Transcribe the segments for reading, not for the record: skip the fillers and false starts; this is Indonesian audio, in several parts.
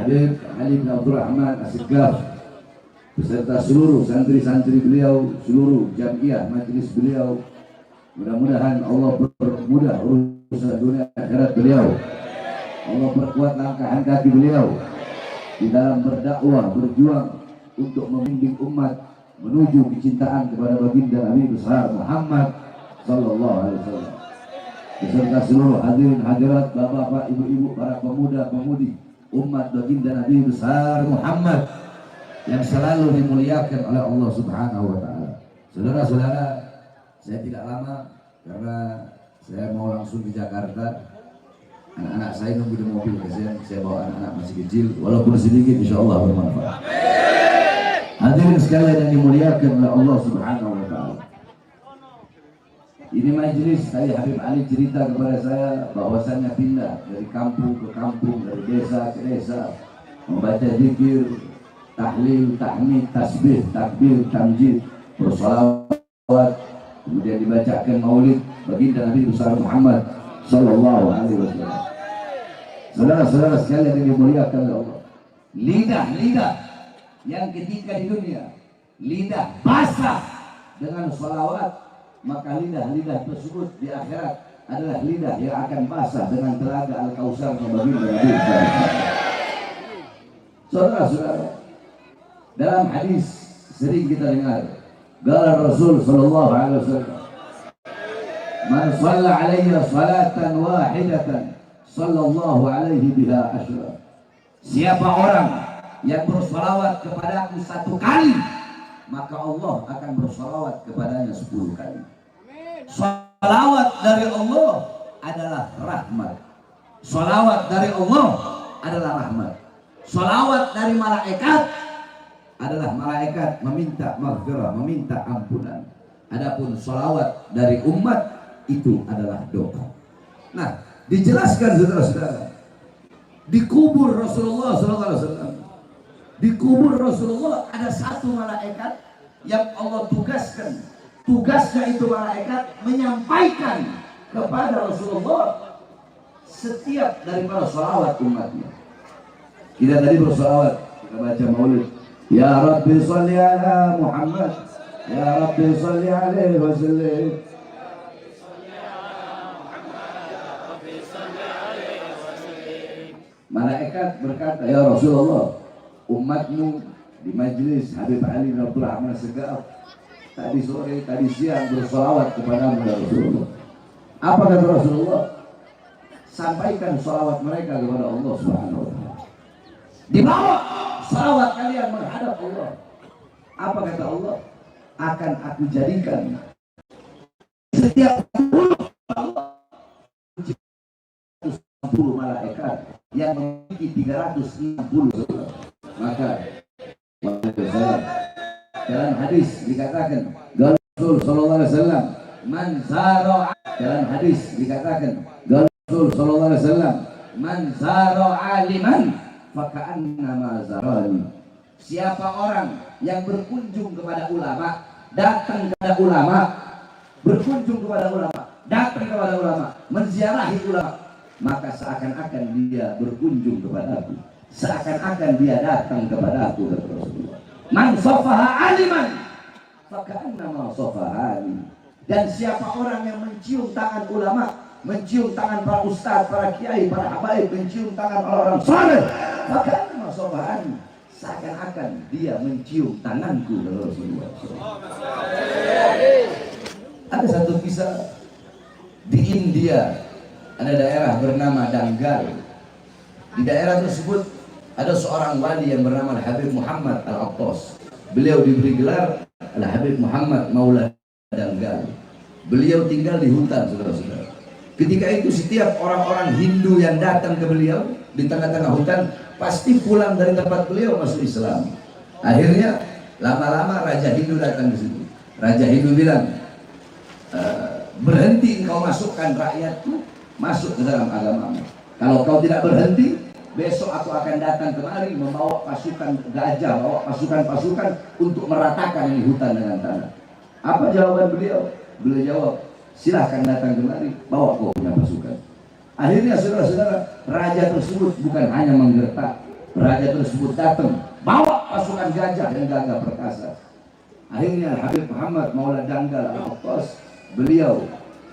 Al-Habib Ali bin Abdul Rahman As-Segaf beserta seluruh santri-santri beliau, seluruh jamiah majelis beliau. Mudah-mudahan Allah permudah urusan dunia akhirat beliau. Allah perkuat langkah kaki beliau di dalam berdakwah, berjuang untuk membimbing umat menuju kecintaan kepada baginda Nabi besar Muhammad sallallahu alaihi wasallam. Beserta seluruh hadirin hadirat, bapak-bapak, ibu-ibu, para pemuda-pemudi umat baginda Nabi besar Muhammad yang selalu dimuliakan oleh Allah Subhanahu wa taala. Saudara-saudara, saya tidak lama karena saya mau langsung ke Jakarta. Anak-anak saya nunggu di mobil, saya bawa anak-anak masih kecil, walaupun sedikit insya Allah bermanfaat. Hadirin sekalian yang dimuliakan oleh Allah Subhanahu wa taala. Ini majelis tadi Habib Ali cerita kepada saya bahwasannya pindah dari kampung ke kampung, dari desa ke desa, membaca zikir, tahlil, tahmid, tasbih, takbir, tamjid, bersolawat, kemudian dibacakan maulid baginda Nabi besar Muhammad sallallahu alaihi wasallam. Saudara-saudara sekalian yang dimuliakan oleh Allah, lidah yang ketika di dunia lidah basah dengan sholawat, maka lidah tersebut di akhirat adalah lidah yang akan basah dengan telaga Al-Kausar baginda Nabi. Saudara-saudara, dalam hadis sering kita dengar, qala Rasul sallallahu alaihi wasallam, man shalla alayya salatan wahidatan sallallahu alaihi biha asyra. Siapa orang yang bersolawat kepadaku satu kali, maka Allah akan bersolawat kepadanya 10 kali. Solawat dari Allah adalah rahmat. Solawat dari Allah adalah rahmat. Solawat dari malaikat adalah malaikat meminta maghfirah, meminta ampunan. Adapun solawat dari umat itu adalah doa. Nah, dijelaskan saudara-saudara, di kubur Rasulullah SAW, di kubur Rasulullah ada satu malaikat yang Allah tugaskan. Tugasnya itu malaikat menyampaikan kepada Rasulullah setiap daripada solawat umatnya. Kita tadi bersolawat, kita baca maulid, ya Rabbi salli ala Muhammad, ya Rabbi salli alaihi wasallam. Malaikat berkata, ya Rasulullah, umatmu di majlis Habib Ali bin Abdul Rahman As-Segaf tadi sore, tadi siang bersolawat kepada Rasulullah. Apa kata Rasulullah? Sampaikan solawat mereka kepada Allah Subhanahu wa taala. Dibawa salawat kalian menghadap Allah. Apa kata Allah? Akan aku jadikan setiap mulut Allah 10 malaikat yang memiliki 360. Maka dalam hadis dikatakan, Rasul sallallahu alaihi wasallam, man zara, dalam hadis dikatakan, Rasul sallallahu alaihi wasallam, man zara aliman faka'annama zarani. Siapa orang yang berkunjung kepada ulama, datang kepada ulama, berkunjung kepada ulama, datang kepada ulama, menziarahi ulama, maka seakan-akan dia berkunjung kepada aku, seakan-akan dia datang kepada aku. Man safaha aliman faka'annama safahani. Dan siapa orang yang mencium tangan ulama, mencium tangan para ustaz, para kiai, para habaib, mencium tangan orang saleh, maka masobahan, seakan-akan dia mencium tanganku. Rasulullah. Ada satu kisah di India, ada daerah bernama Dangal. Di daerah tersebut ada seorang wali yang bernama Habib Muhammad Al-Attas. Beliau diberi gelar Al-Habib Muhammad Maula Dangal. Beliau tinggal di hutan, saudara-saudara. Ketika itu setiap orang-orang Hindu yang datang ke beliau di tengah-tengah hutan pasti pulang dari tempat beliau masuk Islam. Akhirnya lama-lama Raja Hindu datang ke situ. Raja Hindu bilang, berhenti engkau masukkan rakyatku masuk ke dalam agamamu. Kalau kau tidak berhenti, besok aku akan datang kemari membawa pasukan gajah, bawa pasukan-pasukan untuk meratakan ini hutan dengan tanah. Apa jawaban beliau? Beliau jawab, silahkan datang kemari, bawa kau punya pasukan. Akhirnya saudara-saudara, raja tersebut bukan hanya menggertak, Raja tersebut datang bawa pasukan gajah yang gagah perkasa. Akhirnya Habib Muhammad Maula Danggal Al-Qattas, beliau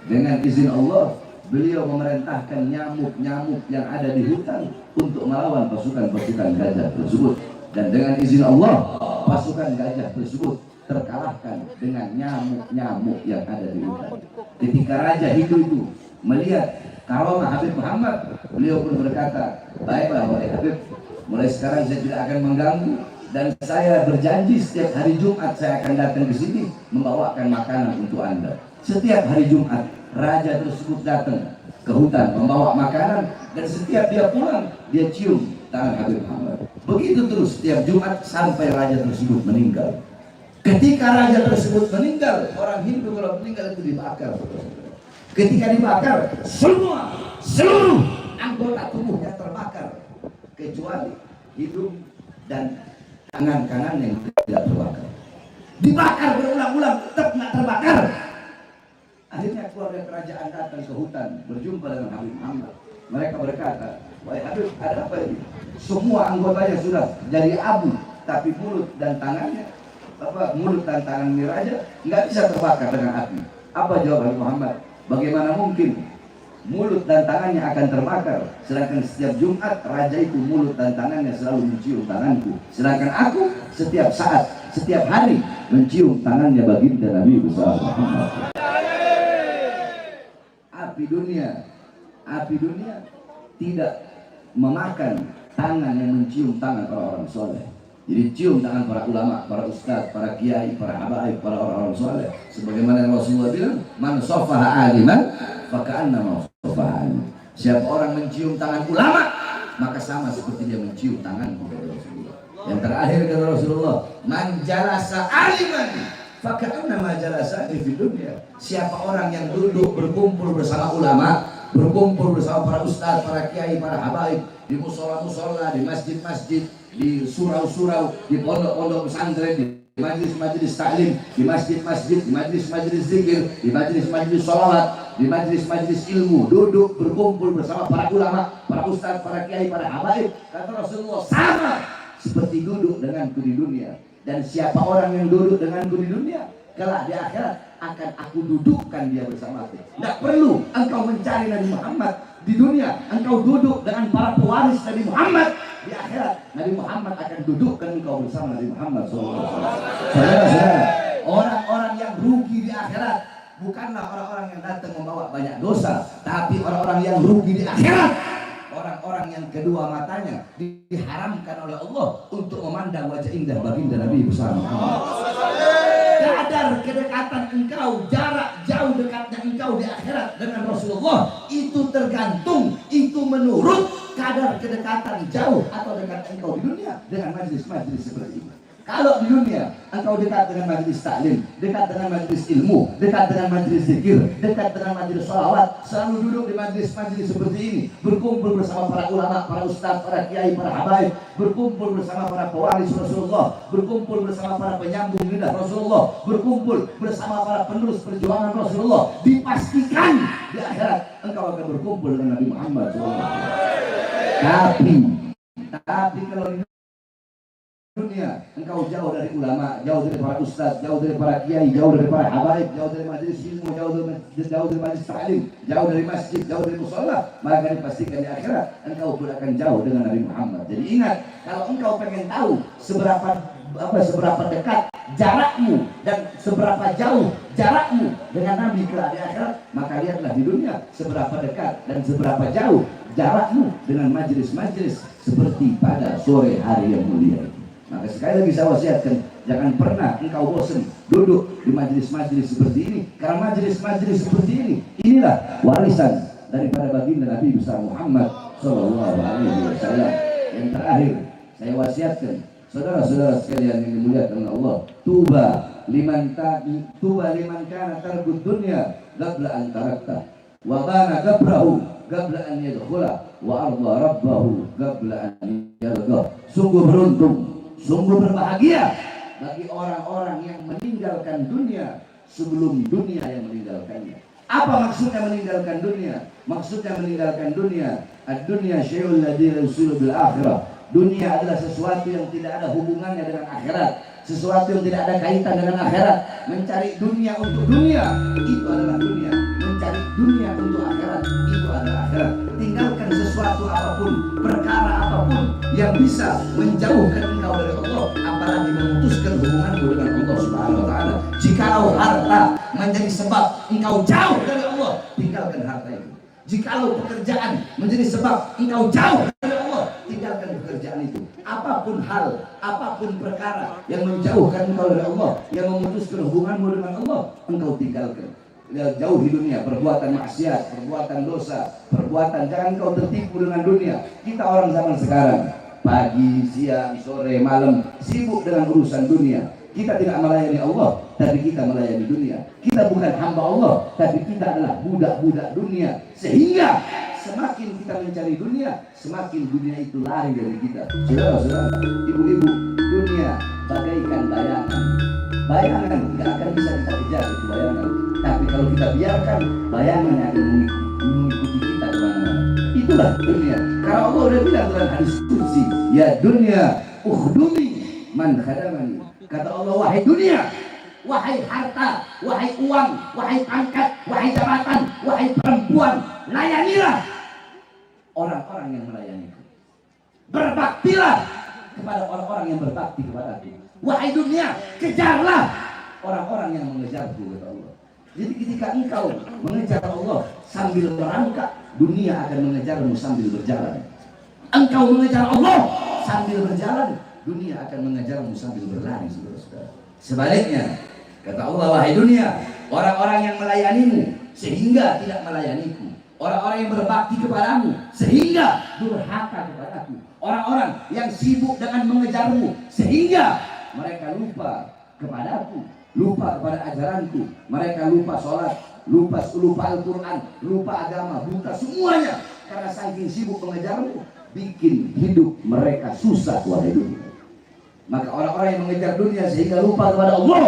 dengan izin Allah, beliau memerintahkan nyamuk-nyamuk yang ada di hutan untuk melawan pasukan-pasukan gajah tersebut. Dan dengan izin Allah, pasukan gajah tersebut terkalahkan dengan nyamuk-nyamuk yang ada di hutan. Ketika Raja Hindu itu melihat karomah Habib Muhammad, beliau pun berkata, baiklah wahai Habib, mulai sekarang saya tidak akan mengganggu, dan saya berjanji setiap hari Jumat saya akan datang ke sini membawakan makanan untuk Anda. Setiap hari Jumat Raja tersebut datang ke hutan membawa makanan, dan setiap dia pulang dia cium tangan Habib Muhammad. Begitu terus setiap Jumat sampai Raja tersebut meninggal. Ketika Raja tersebut meninggal, orang Hindu kalau meninggal itu dibakar. Ketika dibakar, seluruh anggota tubuhnya terbakar kecuali hidung dan tangan kanan yang tidak terbakar. Dibakar berulang-ulang tetap nggak terbakar. Akhirnya keluarga kerajaan datang ke hutan berjumpa dengan Habib Muhammad. Mereka berkata, wahai Habib, ada apa ini? Semua anggotanya sudah jadi abu, tapi mulut dan tangannya, mulut dan tangan Raja nggak bisa terbakar dengan api. Apa jawab Habib Muhammad? Bagaimana mungkin mulut dan tangannya akan terbakar, sedangkan setiap Jumat Raja itu mulut dan tangannya selalu mencium tanganku, sedangkan aku setiap saat, setiap hari mencium tangannya baginda Nabi besar Muhammad. Api dunia tidak memakan tangan yang mencium tangan orang-orang soleh. Jadi cium tangan para ulama, para ustadz, para kiai, para habaib, para orang-orang soleh. Sebagaimana Rasulullah bilang, man sofaha aliman faka'annama sofaha aliman. Siapa orang mencium tangan ulama, maka sama seperti dia mencium tangan Rasulullah. Yang terakhir kata Rasulullah, man jalasa aliman faka'annama jalasa di dunia. Siapa orang yang duduk berkumpul bersama ulama, berkumpul bersama para ustadz, para kiai, para habaib, di musola-musola, di masjid-masjid, di surau-surau, di pondok-pondok pesantren, di majlis-majlis taklim, di masjid-masjid, di majlis-majlis zikir, di majlis-majlis sholawat, di majlis-majlis ilmu, duduk berkumpul bersama para ulama, para ustadz, para kiai, para habaib, kata Rasulullah, sama seperti duduk denganku di dunia. Dan siapa orang yang duduk denganku di dunia, kelak di akhirat akan aku dudukkan dia bersamaku. Tidak perlu engkau mencari Nabi Muhammad di dunia, engkau duduk dengan para pewaris Nabi Muhammad. Di akhirat Nabi Muhammad akan dudukkan engkau bersama Nabi Muhammad SAW. Saudara-saudara, orang-orang yang rugi di akhirat bukanlah orang-orang yang datang membawa banyak dosa, tapi orang-orang yang rugi di akhirat orang-orang yang kedua matanya diharamkan oleh Allah untuk memandang wajah indah baginda Nabi besar Muhammad. Kadar kedekatan engkau, jarak jauh dekatnya engkau di akhirat dengan Rasulullah itu tergantung, itu menurut kadar kedekatan jauh atau dekat engkau di dunia dengan majlis-majlis seperti ini. Kalau di dunia engkau dekat dengan majlis taklim, dekat dengan majlis ilmu, dekat dengan majlis zikir, dekat dengan majlis sholawat, selalu duduk di majlis-majlis seperti ini, berkumpul bersama para ulama, para ustadz, para kiai, para habaib, berkumpul bersama para pewaris Rasulullah, berkumpul bersama para penyambung lidah Rasulullah, berkumpul bersama para penerus perjuangan Rasulullah, dipastikan di akhirat engkau akan berkumpul dengan Nabi Muhammad SAW. Tapi kalau di dunia engkau jauh dari ulama, jauh dari para ustadz, jauh dari para kiai, jauh dari para habaib, jauh dari majelis ilmu, jauh dari majelis taklim, jauh dari masjid, jauh dari musola, maka dipastikan di akhirat engkau pun akan jauh dengan Nabi Muhammad. Jadi ingat, kalau engkau pengen tahu seberapa dekat jarakmu dan seberapa jauh jarakmu dengan Nabi kelak di akhirat, maka lihatlah di dunia seberapa dekat dan seberapa jauh jarakmu dengan majelis-majelis seperti pada sore hari yang mulia. Maka sekali lagi saya wasiatkan, jangan pernah engkau bosan duduk di majelis-majelis seperti ini, karena majelis-majelis seperti ini, inilah warisan daripada baginda Nabi besar Muhammad SAW. Yang terakhir saya wasiatkan, saudara-saudara sekalian yang dimuliakan Allah, tuba liman kana targud dunya qabla an tarakta wa bana qabrahu qabla an yadkhula wa arda rabbahu qabla an yarda. Sungguh beruntung, sungguh berbahagia bagi orang-orang yang meninggalkan dunia sebelum dunia yang meninggalkannya. Apa maksudnya meninggalkan dunia? Maksudnya meninggalkan dunia, ad-dunya syai'un ladzi yusilu bil akhirah. Dunia adalah sesuatu yang tidak ada hubungannya dengan akhirat, sesuatu yang tidak ada kaitan dengan akhirat. Mencari dunia untuk dunia, itu adalah dunia. Mencari dunia untuk akhirat, itu adalah akhirat. Tinggalkan sesuatu apapun, perkara apapun yang bisa menjauhkan engkau dari Allah, apalagi memutuskan hubunganmu dengan Allah Subhanahu wa Ta'ala. Jikalau harta menjadi sebab engkau jauh dari Allah, tinggalkan harta itu. Jikalau pekerjaan menjadi sebab engkau jauh dari Allah, tinggalkan pekerjaan itu. Apapun hal, apapun perkara yang menjauhkan engkau dari Allah, yang memutuskan hubunganmu dengan Allah, engkau tinggalkan. Jauhi dunia, perbuatan maksiat, perbuatan dosa, perbuatan, jangan engkau tertipu dengan dunia. Kita orang zaman sekarang, pagi, siang, sore, malam, sibuk dengan urusan dunia. Kita tidak melayani Allah, tapi kita melayani dunia. Kita bukan hamba Allah, tapi kita adalah budak-budak dunia. Sehingga semakin kita mencari dunia, semakin dunia itu lari dari kita. Saudara-saudara, ibu-ibu, dunia bagaikan bayangan. Bayangan tidak akan bisa kita kejar itu bayangan. Tapi kalau kita biarkan, bayangan akan mengikuti kita kemana-mana. Itulah dunia. Karena Allah sudah bilang dalam hadis qudsi, ya dunia ukhdumi man khadamani. Kata Allah, wahai dunia, wahai harta, wahai uang, wahai pangkat, wahai jabatan, wahai perempuan, layanilah orang-orang yang melayaniku. Berbaktilah kepada orang-orang yang berbakti kepadaku. Wahai dunia, kejarlah orang-orang yang mengejarku, kata Allah. Jadi ketika engkau mengejar Allah sambil merangkak, dunia akan mengejarmu sambil berjalan. Engkau mengejar Allah sambil berjalan, dunia akan mengejarmu sambil berlari, saudara-saudara. Sebaliknya, kata Allah, wahai dunia, orang-orang yang melayanimu sehingga tidak melayaniku, orang-orang yang berbakti kepadamu sehingga durhaka kepadaku, orang-orang yang sibuk dengan mengejarmu sehingga mereka lupa kepadaku, lupa kepada ajaranku, mereka lupa sholat, lupa Al-Quran, lupa agama, buta semuanya karena saking sibuk mengejarmu, bikin hidup mereka susah, wahai dunia. Maka orang-orang yang mengejar dunia sehingga lupa kepada Allah,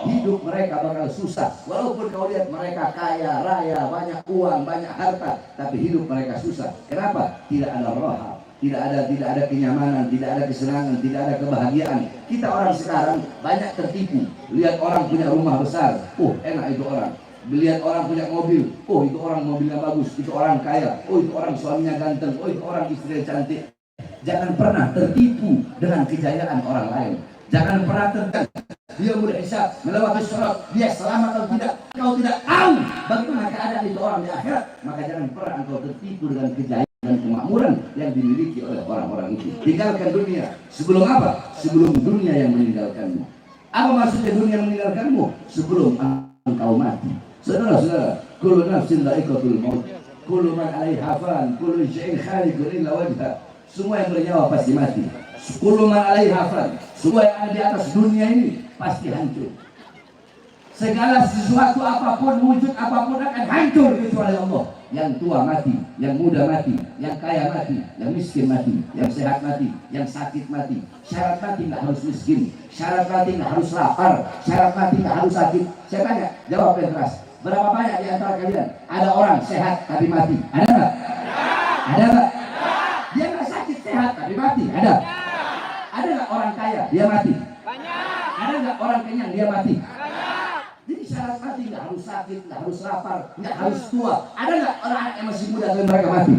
hidup mereka bakal susah. Walaupun kau lihat mereka kaya raya, banyak uang, banyak harta, tapi hidup mereka susah. Kenapa? Tidak ada raha, tidak ada kenyamanan, tidak ada kesenangan, tidak ada kebahagiaan. Kita orang sekarang banyak tertipu. Lihat orang punya rumah besar, oh enak itu orang. Lihat orang punya mobil, oh itu orang mobilnya bagus, itu orang kaya, oh itu orang suaminya ganteng, oh itu orang istrinya cantik. Jangan pernah tertipu dengan kejayaan orang lain. Jangan pernah tertipu. Dia mudah hisab, melewati syarat, dia selamat atau tidak. Kau tidak tahu bagaimana keadaan itu orang di akhirat. Maka jangan pernah engkau tertipu dengan kejayaan dan kemakmuran yang dimiliki oleh orang-orang itu. Tinggalkan dunia. Sebelum apa? Sebelum dunia yang meninggalkanmu. Apa maksudnya dunia meninggalkanmu? Sebelum engkau mati. Saudara-saudara, kullu nafsin dha'iqatul maut, kullu man 'alaiha fan, kullu syai'in khaliqun illa wajha. Semua yang bernyawa pasti mati. Kullu man 'alaiha fan, semua yang ada di atas dunia ini pasti hancur. Segala sesuatu apapun, wujud apapun akan hancur kecuali Allah. Yang tua mati, yang muda mati, yang kaya mati, yang miskin mati, yang sehat mati, yang sakit mati. Syarat mati nggak harus miskin, syarat mati nggak harus lapar, syarat mati nggak harus sakit. Saya tanya, jawab yang keras. Berapa banyak di antara kalian ada orang sehat tapi mati? Ada nggak? Ada nggak? Dia nggak sakit sehat tapi mati? Ada? Ada nggak orang kaya dia mati? Ada nggak orang kenyang dia mati? Jadi syarat mati nggak harus sakit, nggak harus lapar, nggak harus tua. Ada nggak orang yang masih muda tapi mereka mati?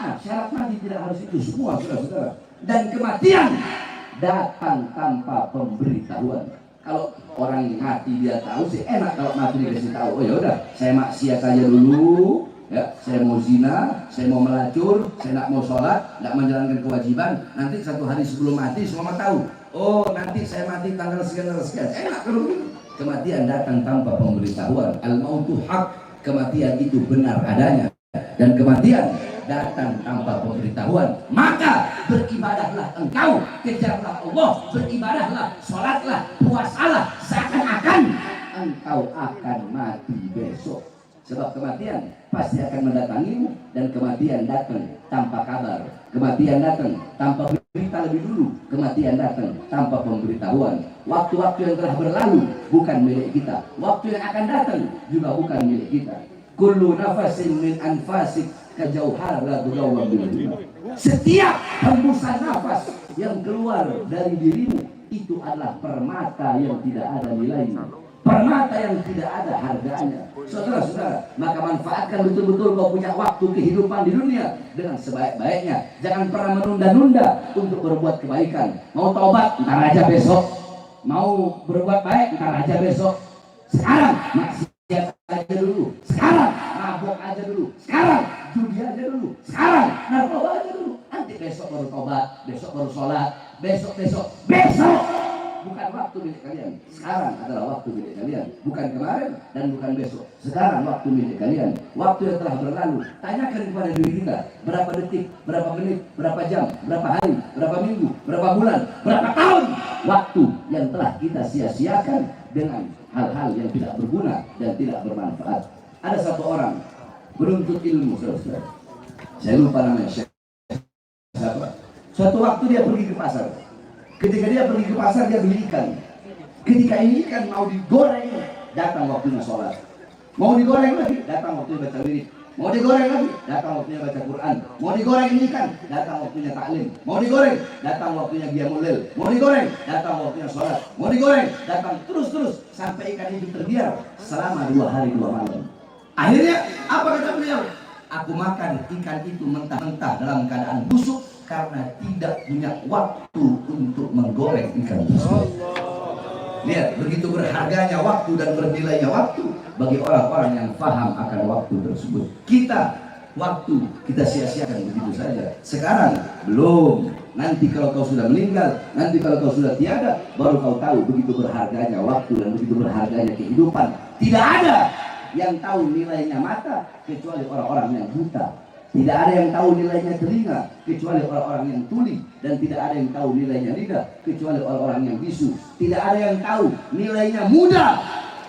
Nah, syarat mati tidak harus itu semua, saudara-saudara. Dan kematian datang tanpa pemberitahuan. Kalau orang mati dia tahu sih enak, kalau mati dikasih tahu. Oh ya udah, saya maksiat saja dulu, ya, saya mau zina, saya mau melacur, saya nggak mau sholat, nggak menjalankan kewajiban. Nanti satu hari sebelum mati semua tahu. Oh nanti saya mati tanggal sekian tanggal sekian. Enak kalau begitu. Kematian datang tanpa pemberitahuan. Al-mautu haq, kematian itu benar adanya. Dan kematian datang tanpa pemberitahuan. Maka beribadahlah engkau, kejarlah Allah, beribadahlah, sholatlah, puasalah, seakan-akan engkau akan mati besok. Sebab kematian pasti akan mendatangimu, dan kematian datang tanpa kabar. Kematian datang tanpa berita lebih dulu. Kematian datang tanpa pemberitahuan. Waktu-waktu yang telah berlalu bukan milik kita. Waktu yang akan datang juga bukan milik kita. Kullu nafasin min anfasik kajauhan la tugawwam bil. Setiap hembusan nafas yang keluar dari dirimu itu adalah permata yang tidak ada nilainya, permata yang tidak ada harganya. Saudara-saudara, maka manfaatkan betul-betul kau punya waktu kehidupan di dunia dengan sebaik-baiknya. Jangan pernah menunda-nunda untuk berbuat kebaikan. Mau taubat, ntar aja besok. Mau berbuat baik, ntar aja besok. Sekarang maksiat aja dulu. Sekarang mabuk aja dulu. Sekarang judi aja dulu. Sekarang narkoba aja dulu. Nanti besok baru taubat, besok baru sholat, besok. Bukan waktu milik kalian. Sekarang adalah waktu milik kalian. Bukan kemarin dan bukan besok. Sekarang waktu milik kalian. Waktu yang telah berlalu. Tanyakan kepada diri kita. Berapa detik, berapa menit, berapa jam, berapa hari, berapa minggu, berapa bulan, berapa tahun. Waktu yang telah kita sia-siakan dengan hal-hal yang tidak berguna dan tidak bermanfaat. Ada satu orang beruntut ilmu, saudara. Saya lupa namanya siapa. Suatu waktu dia pergi ke pasar. Ketika dia pergi ke pasar, dia beli ikan. Ketika ini ikan mau digoreng, datang waktunya sholat. Mau digoreng lagi, datang waktunya baca wirid. Mau digoreng lagi, datang waktunya baca Quran. Mau digoreng ini ikan, datang waktunya taklim. Mau digoreng, datang waktunya qiyamul lail. Mau digoreng, datang waktunya sholat. Mau digoreng, datang terus sampai ikan itu terbiar selama 2 hari 2 malam. Akhirnya apa kata beliau? Aku makan ikan itu mentah-mentah dalam keadaan busuk karena tidak punya waktu untuk menggoreng ikan tersebut. Lihat, begitu berharganya waktu dan bernilainya waktu bagi orang-orang yang paham akan waktu tersebut. Waktu kita sia-siakan begitu saja. Sekarang belum. Nanti kalau kau sudah meninggal, nanti kalau kau sudah tiada, baru kau tahu begitu berharganya waktu dan begitu berharganya kehidupan. Tidak ada yang tahu nilainya mata kecuali orang-orang yang buta. Tidak ada yang tahu nilainya telinga kecuali orang-orang yang tuli, dan tidak ada yang tahu nilainya lidah kecuali orang-orang yang bisu. Tidak ada yang tahu nilainya muda.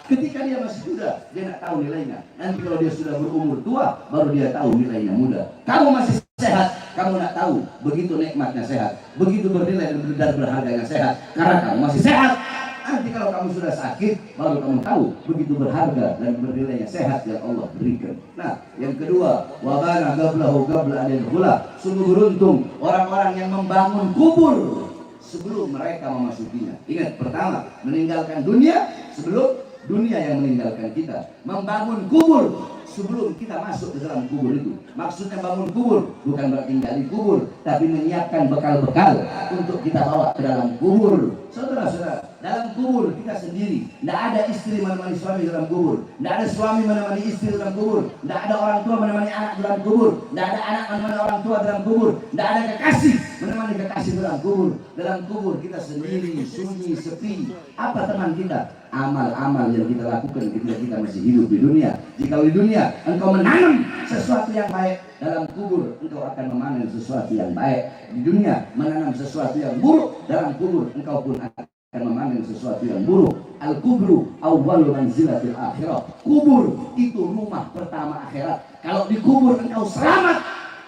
Ketika dia masih muda, dia tidak tahu nilainya. Nanti kalau dia sudah berumur tua, baru dia tahu nilainya muda. Kamu masih sehat, kamu tidak tahu begitu nikmatnya sehat, begitu bernilai dan berharganya sehat, karena kamu masih sehat. Nanti kalau kamu sudah sakit, baru kamu tahu begitu berharga dan bernilainya sehat yang Allah berikan. Nah, yang kedua, wabana qablahu qabla an yadkhula. Sungguh beruntung orang-orang yang membangun kubur sebelum mereka memasukinya. Ingat, pertama, meninggalkan dunia sebelum dunia yang meninggalkan kita. Membangun kubur sebelum kita masuk ke dalam kubur itu. Maksudnya bangun kubur bukan berarti tinggal di kubur, tapi menyiapkan bekal-bekal untuk kita bawa ke dalam kubur. Saudara-saudara, dalam kubur kita sendiri. Tidak ada istri menemani suami dalam kubur. Tidak ada suami menemani istri dalam kubur. Tidak ada orang tua menemani anak dalam kubur. Tidak ada anak menemani orang tua dalam kubur. Tidak ada kekasih menemani kekasih dalam kubur. Dalam kubur kita sendiri, sunyi, sepi. Apa teman kita? Amal-amal yang kita lakukan ketika kita masih hidup di dunia. Jika di dunia engkau menanam sesuatu yang baik, dalam kubur engkau akan memanen sesuatu yang baik. Di dunia menanam sesuatu yang buruk, dalam kubur engkau pun akan memanen sesuatu yang buruk. Al-kubru awwalu manzilatil akhirah. Kubur itu rumah pertama akhirat. Kalau di kubur engkau selamat,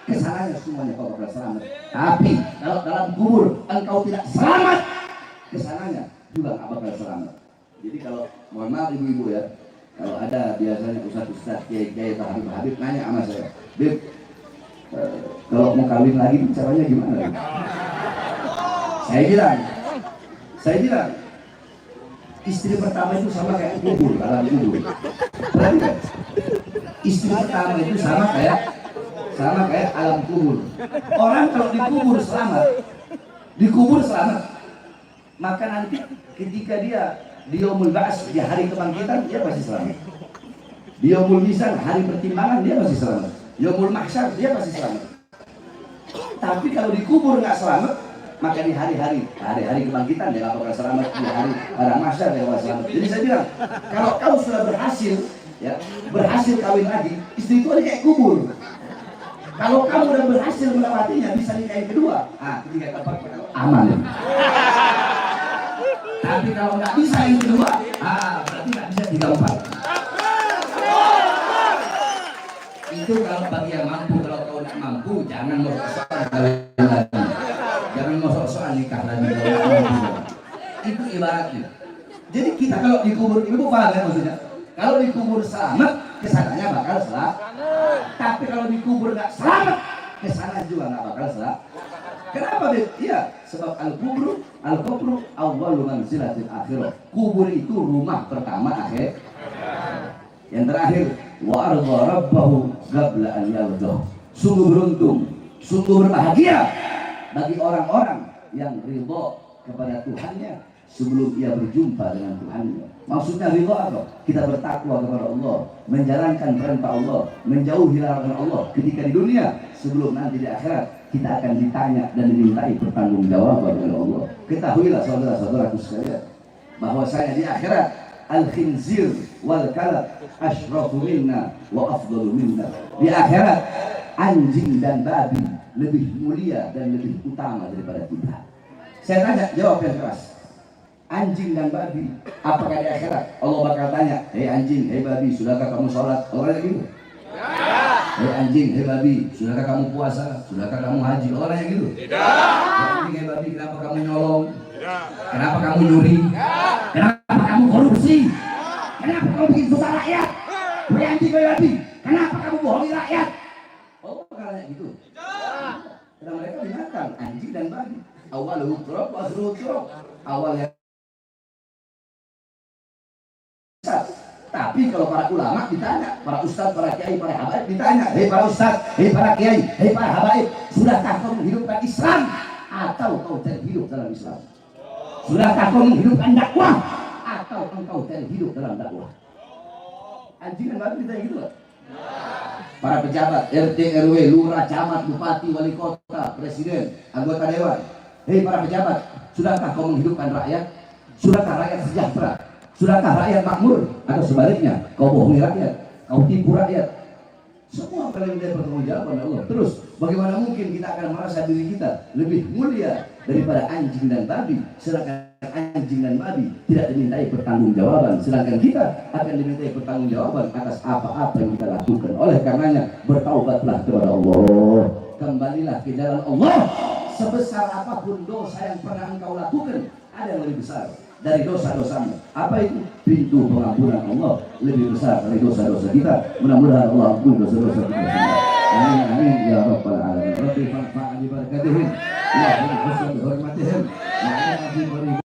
kesananya semuanya kau bakal selamat. Tapi kalau dalam kubur engkau tidak selamat, kesananya juga gak bakal selamat. Jadi kalau, mohon maaf ibu-ibu ya, kalau ada biasanya ustaz-ustaz, kiai-kiai, Habib nanya sama saya, Bib, kalau mau kawin lagi caranya gimana? Saya bilang, istri pertama itu sama kayak kubur, alam kubur. Perhatikan, istri pertama itu sama kayak alam kubur. Orang kalau dikubur selamat, maka nanti ketika dia di yaumul ba'ats, di hari kebangkitan, dia pasti selamat. Di yaumul mizan, hari pertimbangan, dia pasti selamat. Yaumul mahsyar, dia pasti selamat. Tapi kalau dikubur nggak selamat, maka di hari-hari kebangkitan dia nggak bakal selamat. Di hari mahsyar dia bakal selamat. Jadi saya bilang, kalau kau sudah berhasil kawin lagi, istri itu aja kayak kubur. Kalau kamu udah berhasil melewatinya, bisa nikah yang kedua, ketika keempat aman. Tapi kalau nggak bisa yang kedua, berarti nggak bisa 3-4. Itu kalau bagi yang mampu. Kalau kau nggak mampu, jangan sok-sokan kawin lagi. Jangan sok-sokan nikah lagi. Itu ibaratnya. Jadi kita kalau dikubur, ibu paham ya maksudnya? Kalau dikubur selamat, kesananya bakal selamat. Tapi kalau dikubur nggak selamat, kesana juga nggak bakal selamat. Kenapa, Beb? Iya, sebab al-kubru awwalu manzilatil akhirah. Kubur itu rumah pertama akhir. Yang terakhir, wa arda rabbahu qabla an yaldah. Sungguh beruntung, sungguh berbahagia bagi orang-orang yang ridha kepada Tuhannya sebelum ia berjumpa dengan Tuhannya. Maksudnya ridha apa? Kita bertakwa kepada Allah, menjalankan perintah Allah, menjauhi larangan Allah ketika di dunia, sebelum nanti di akhirat kita akan ditanya dan dimintai pertanggungjawaban oleh Allah. Ketahuilah saudara-saudaraku sekalian, bahwasanya di akhirat al-khinzir wal kalab asyrafu minna wa afdalu minna. Di akhirat anjing dan babi lebih mulia dan lebih utama daripada kita. Saya tanya, jawab yang keras. Anjing dan babi, apakah di akhirat Allah bakal tanya, hei anjing, hei babi, sudahkah kamu sholat? Allah nanya gitu. Hei anjing, hei babi, sudahkah kamu puasa? Sudahkah kamu haji? Allah nanya gitu. Hei anjing, hei babi, kenapa kamu nyolong? Kenapa kamu nyuri? Kenapa kamu korupsi? Kenapa kamu bikin susah rakyat? Hei anjing, hei babi, kenapa kamu bohongi rakyat? Allah bakal nanya gitu. Karena mereka binatang, anjing dan babi. Awal hutrok, akhir hutrok. Awal yang tapi kalau para ulama ditanya, para ustaz, para kiai, para habaib ditanya, hei para ustaz, hei para kiai, hei para habaib, sudahkah kau menghidupkan Islam atau kau tidak hidup dalam Islam? Sudahkah kau menghidupkan dakwah atau engkau tidak hidup dalam dakwah? Anjing dan babi ditanya gitu loh. Para pejabat RT, RW, lurah, camat, bupati, wali kota, presiden, anggota dewan, hei para pejabat, sudahkah kau menghidupkan rakyat? Sudahkah rakyat sejahtera? Sudahkah rakyat makmur? Atau sebaliknya, kau bohongi rakyat, kau tipu rakyat? Semua kalian menjadi pertanggungjawaban Allah. Terus, bagaimana mungkin kita akan merasa diri kita lebih mulia daripada anjing dan babi, sedangkan anjing dan babi tidak dimintai pertanggungjawaban, sedangkan kita akan dimintai pertanggungjawaban atas apa-apa yang kita lakukan. Oleh karenanya, bertaubatlah kepada Allah, kembalilah ke jalan Allah. Sebesar apapun dosa yang pernah engkau lakukan, ada yang lebih besar dari dosa-dosamu. Apa itu? Pintu pengampunan Allah lebih besar dari dosa-dosa kita. Mudah-mudahan Allah ampuni dosa-dosa kita semua. Amin amin ya rabbal alamin. Rabbi fa'al bi barakatihim wa bi husni hurmatihim wa